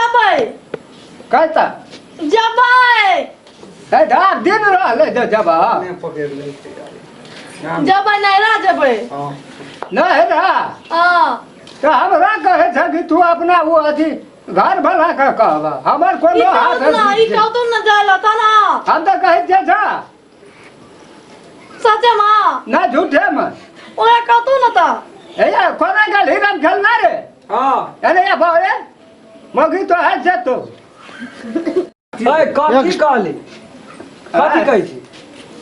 जबै कहता जबै ए दा दिन रहले जब ने पकड़ ले जबै नहीं रह जबै हां नहीं रहा हां तो हमरा कहे था कि तू अपना वो अथी घर भला का कहबा हमर कोनो हाथ ई कहू तो न जाला था ना हम तो कहे थे था सचे मां ना झूठे में ओए कहू तो न था ए या कोना का हिरन खेलना रे हां अरे या बारे मगी तो है से तो ए कथी कहली कथी कहै छी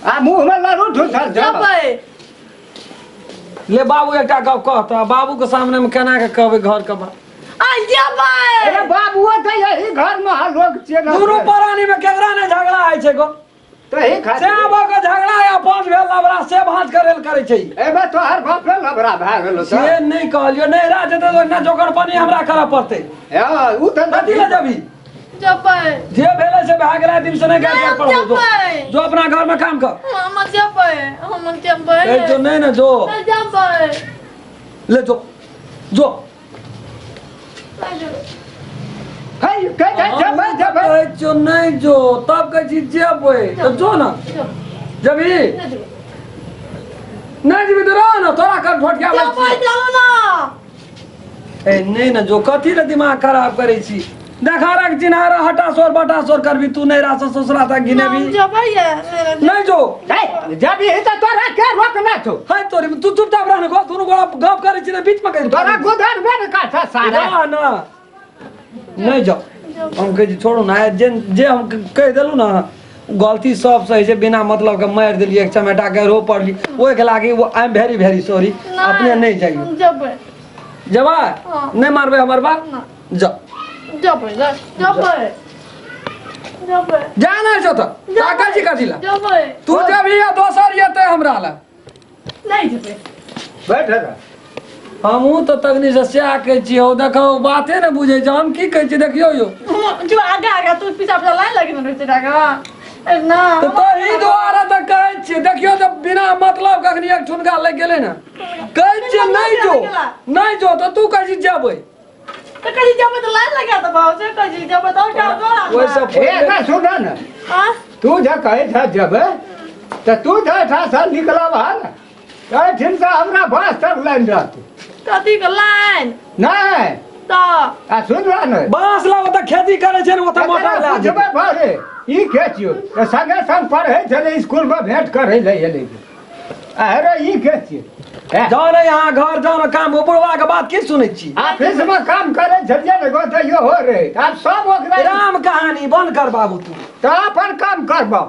आ मुंह में लरू ठुठल जबै ले बाबू एकटा गप कहता बाबू के सामने में केना के कहबै घर के बात आ जबै अरे बाबूओ तो यही घर में हा लोग चेना दुनू प्राणी में केकरा ने झगड़ा है छै गो तो ही खा से आबो के झगड़ा या पांच भेल लबरा से भांज करेल करे छै ए बा तो हर बाप रे लबरा भाग गेलो तो से नहीं कहलियो नहीं राज दे तो ना जोकर पानी हमरा करऽ पड़तै ए उ तो कथी ले जबी जबै जे भेले से भाग रहा दिन से नहीं कर पड़ो जबै जो अपना घर में काम कर हम जबै ए जो नहीं ना जो जबै ले जो जो हाय जब जब ए जो नहीं जो तब कह छी जेबै तो जो ना जबी नहीं जबी तो रह ना तोरा कर ढोटिया जबै चलो ना ए नहीं ना जो कथी ले दिमाग खराब करे छी देखा रख चिनारा हटा सोर बटा सोर करबी तू नहीं रास ससुरा तक गिने भी जबै नहीं जो जब ही तो तोरा के रोकना छो हाय तोरी तू चुपचाप रहने को तू गप करे छी बीच में कहीं तोरा गुदर में का था सारा ना ना नहीं जाओ हम कह छोड़ू ना जे हम कह देलू ना गलती सब सही से बिना मतलब के मार दिली एक चमेटा के रो पड़ली ओए के लागी वो I am very very sorry अपने नहीं चाहिए जबै जबा हाँ। नहीं मारबे हमर बात ना जा जबै जबै जबै जाना है तो काका जी का दिला जबै तू जब या दोसर ये ते हमरा ला नहीं जबै बैठ रहा हमहू तो तगनी से स्या कह छी हो देखो बाते ने बुझे छ हम की कह छी देखियो यो जो आगे आगे तू पीछा पीछा लाइन लगी न रहते जागा ना तो ही द्वारा तो कह छी देखियो तो बिना मतलब कखनी एक ठुनका लग गेले ना कह छी नहीं जो तो तू कह छी जेबै तो कहीं जब तो लाइन लगा तो बाबू से कहीं जब तो क्या करा ओए सब ए ना सुना ना हां तू जा कहे था जब तो तू जा था सा निकला बाहर कहे ठीक से हमरा बस तक लाइन रहती कथी के लाइन नहीं तो आ सुन रहा ना बांस ला ओत खेती करे छै ओत मोटर ला जब भरे ई खेचियो तो संगे संग पढ़े चले स्कूल में भेंट करे ले अरे ई खेचियो जाओ यहाँ घर जाओ काम बुढ़वा के बात की सुनै छी ऑफिस में काम करे छलिए ने गोते यो हो रे अब सब ओकरा राम कहानी बंद कर बाबू तू तो अपन काम करबो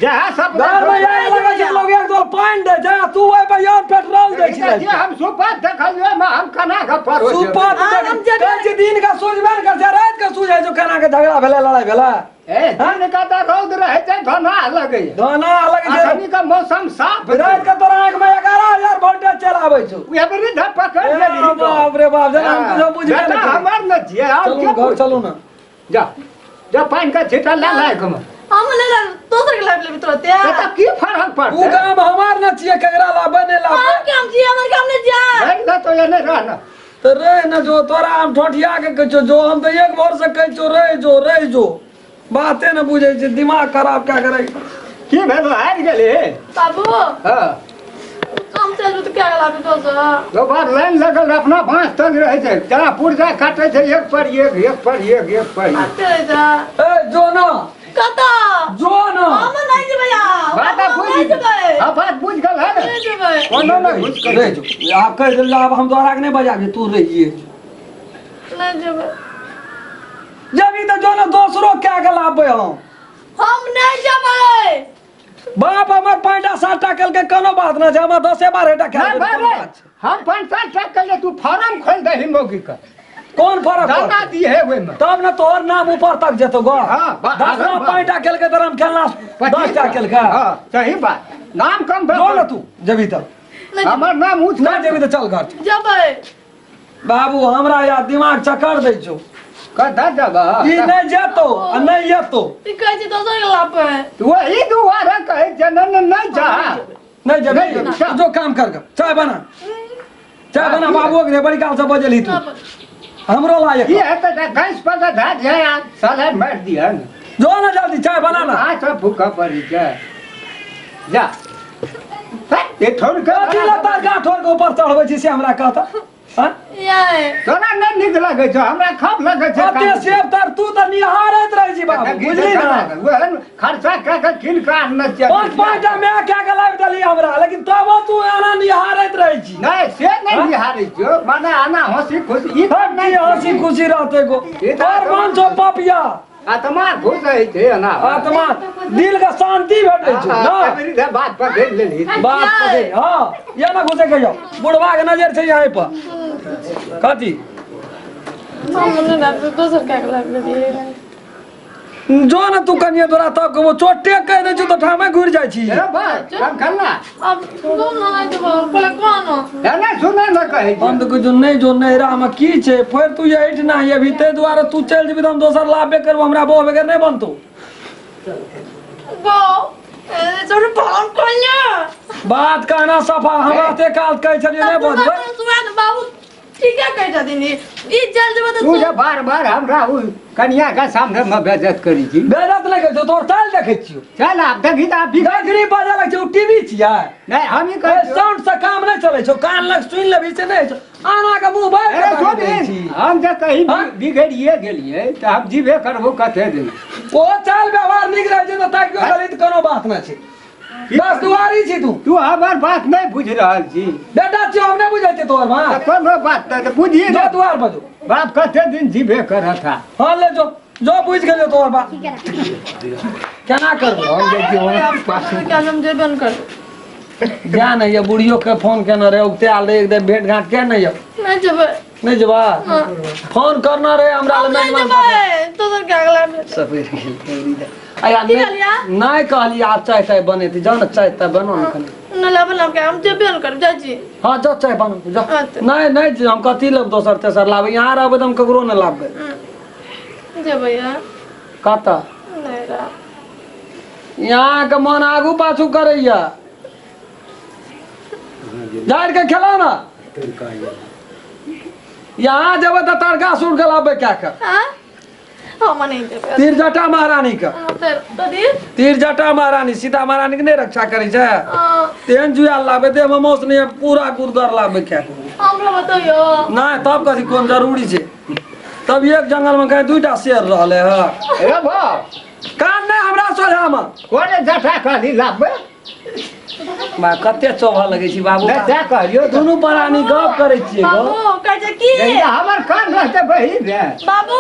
जहाँ सब घर में ये लगे छै लोग एक दो पानी दे जा तू ओए पे यार पेट्रोल दे छी जे हम सुपात देखलिए में हम कना का पर हो सुपात कह दिन का सूझबे कर जा रात का सूझे जो केना के झगड़ा भेला लड़ाई भेला ए दिन का तो रौद रहे छै धना लगे दोना अलग जे अखनी का मौसम साफ रात का तोरा आंख में 11000 वोल्टेज चलाबै छौ एवरी ध पकड़ ले बाप रे बाप जना हम कुछ बुझबे बेटा नहीं हमर न छिए चलू घर चलू ना जा जा पानी का छिटा ला लायक में हम ले तो के लाइफ ले तो त्या तो की फर्क उ पड़ता काम हमार न छिए केकरा ला बने ला हम काम छी हमर काम नहीं जा रहना तो ये नहीं रहना तो रे न जो तोरा हम ठोठिया के कह जो हम तो एक बार से कह जो रह जो बातें न बुझे छै दिमाग खराब क्या करे की भेल हार गेले बाबू हां काम चल तो क्या लाभ तो सर दो बार लाइन लगल अपना बांस तक रहे छै जरा पुर्जा काटे छै एक पर एक आते जा ए जो ना कता जो ना हम नहीं जे भैया बात बुझ बात बुझ गल है नहीं जे भाई कोनो न बुझ कर रे जो आप कह दिल अब हम तोरा के नहीं बजाबे तू रहिए नहीं जे भाई जब ही तो जो ना दूसरों क्या के लाबे हम नहीं जे भाई बाप हमर 5-7 टकल के कोनो बात ना छै हम 10-12 टका हम 5-7 टका ले तू फार्म खोल दे हिमोगी का कौन फर्क दाना दी है वे में तब ना तोहर नाम ऊपर तक जेतो गो हां 10 टकल के तरह खेलना 10 टकल का हां सही बात नाम कम जो ना तू जबी तक हमर नाम ऊंच ना जबी तो चल घर जे भाई बाबू हमरा या दिमाग चक्कर दै छौ कदा जब ई नहीं जेतो आ नहीं येतो ई कहै छी तो के लाभ है वही दुआरे कहे जनन नहीं जा नहीं जबी जो काम कर चाय बना बाबू के बड़ी काल से बजली तू हमरो लायक ये है तो गैस पर तो धा जाए आज साला मार दिया ना जो ना जल्दी चाय बनाना आज तो भूखा पड़ी जा जा ये थोड़ के कथी लता गाठोर के ऊपर चढ़बै छी से हमरा कहता हां ये तोरा नहीं निक लगे छो हमरा खप लगे छे अते सेब तर तू त निहारत रह छी बाबू बुझली ना वो खर्चा का किन का न चाहिए पांच पांच टा मैं क्या के लाइव दली हमरा लेकिन तब तू एना निहारत रह छी नहीं से नहीं बिहारी जो माने आना हंसी खुशी ई सब नहीं हंसी खुशी रहते गो और मान छो पपिया आत्मा खुश है थे ना आत्मा दिल का शांति भेटै छै ना मेरी बात पर देख ले ली बात पकड़ हां ये ना घुसे के जाओ बुढ़वा के नजर छै यहीं पर कथी हमने ना दोसर क्या लाग दिए जो ना तू कनिया तोरा तब को चोटे कह दे तो ठामे घुर जाय छी अरे भाई काम करना अब सुनो ना तो बोले कौन है ना सुने न कहे हम तो जो नहीं रहा हम की छे फिर तू ये इठ ना ये भी ते द्वारा तू चल जेबी हम दोसर लाभे करब हमरा बो बगैर नहीं बनतो वो सर फोन कोन्या बात कहना सफा हमरा ते काल कह छलिए नहीं बजबै सुन बाबू ठीक है कह दिनी ई जल जब तो तू जे बार-बार हमरा उ कन्या का सामने में बेइज्जत करी छी बेइज्जत नहीं कर तोर ताल देखे छियो चल आप देखी त बिगड़ी बाजा लग छै टीवी छियै नहीं हम ही ए कर साउंड से काम नहीं चले छो कान लग सुन लेबी से नहीं छो आना के मुंह बाहर अरे कर दै छी सुन हम जे कहीं बिगड़िए गेलिए त हम जीवे करबो कते दिन ओ चाल व्यवहार निक रह छै त ताकियो गलित कोनो बात ना छै दस दुआरी छी तू हमर बात नहीं बुझ रहल छी बेटा छी हम नहीं बुझै छै तोर मां त कोनो बात त बुझिए जो ना द्वार बजो बाप कते दिन जीवे करत था हाँ ले जो बुझ गेलियो तोर बात केना करबो हम देखियो पास क्या हम जे बन कर ध्यान है ये बुढ़ियो के फोन केना रे उगते आल रे एकदम भेंट घाट के नहीं नहीं जब नहीं जबा फोन करना रे हमरा ले नहीं मेहमान जब तो सर क्या लाग सफेद आया की कहलिया? नहीं कहली आप चाय चाय बने थी जाओ ना चाय चाय बनो ना कनी न लाभ ना क्या हम जे बन कर जाजी हाँ जाओ चाय बनो जाओ अच्छा। नहीं हम कथी लब दोसर तेसर लाबे यहाँ रहबे हम ककरो न लाबे जे भैया कहता नहीं रा यहाँ के मन आगू पाछू करैया जाड़ के खेलो ना यहाँ जब तो तरका सुन के लाबे क्या कर हां हम नहीं दे तीर जटा महारानी का फिर कदी तीर जटा महारानी सीता महारानी के नहीं रक्षा करी छै हां तेन जुआ लाबे दे ममोस ने पूरा गुरदर लाबे क्या हमरा बताइयो नहीं तब कथी कोन जरूरी छै तब एक जंगल में कहीं दुईटा शेर रहले ह ए बाप कान नहीं हमरा सोझा में कोने जटा कहली लाबे बा कते चोभा लगे छी बाबू नहीं जा कहलियो दुनू प्राणी गप करे छियै गो बाबू कह जे की नहीं हमर कान रहते बहिन रे बाबू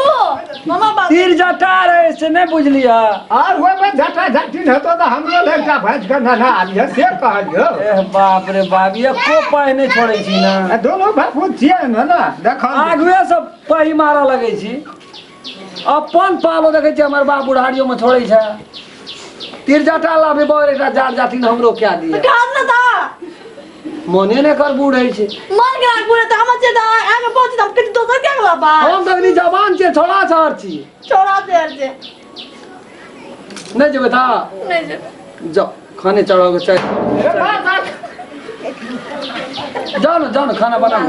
मामा बाबू तीर जटा रहे से नहीं बुझलिया और वो में जटा झटिन होतो तो हमरो लगता भैंस का ना आलिए से कहलियो ए बाप रे बाप ये को पाई नहीं छोड़े छी ना दोनों बापू छिए न ना देखो आगुए सब पाई मारा लगे छी अपन पालो देखे छी हमर बाप बुढ़ारियो में छोड़े छै तीर जटा लाबे बर एकटा जाट जाति ने हमरो क्या दिया घास ना था मोने ने कर बूढ़ है छै मन के पूरे तो हम जे आगे पहुंच हम किछ दोसर क्या लाबा हम तकनी जवान छै छोड़ा छार छी छोड़ा देर जे नहीं जेबे था नहीं जे जाओ खाने चढ़ाओगे चाय ए बाप जाओ ना खाना बनाओ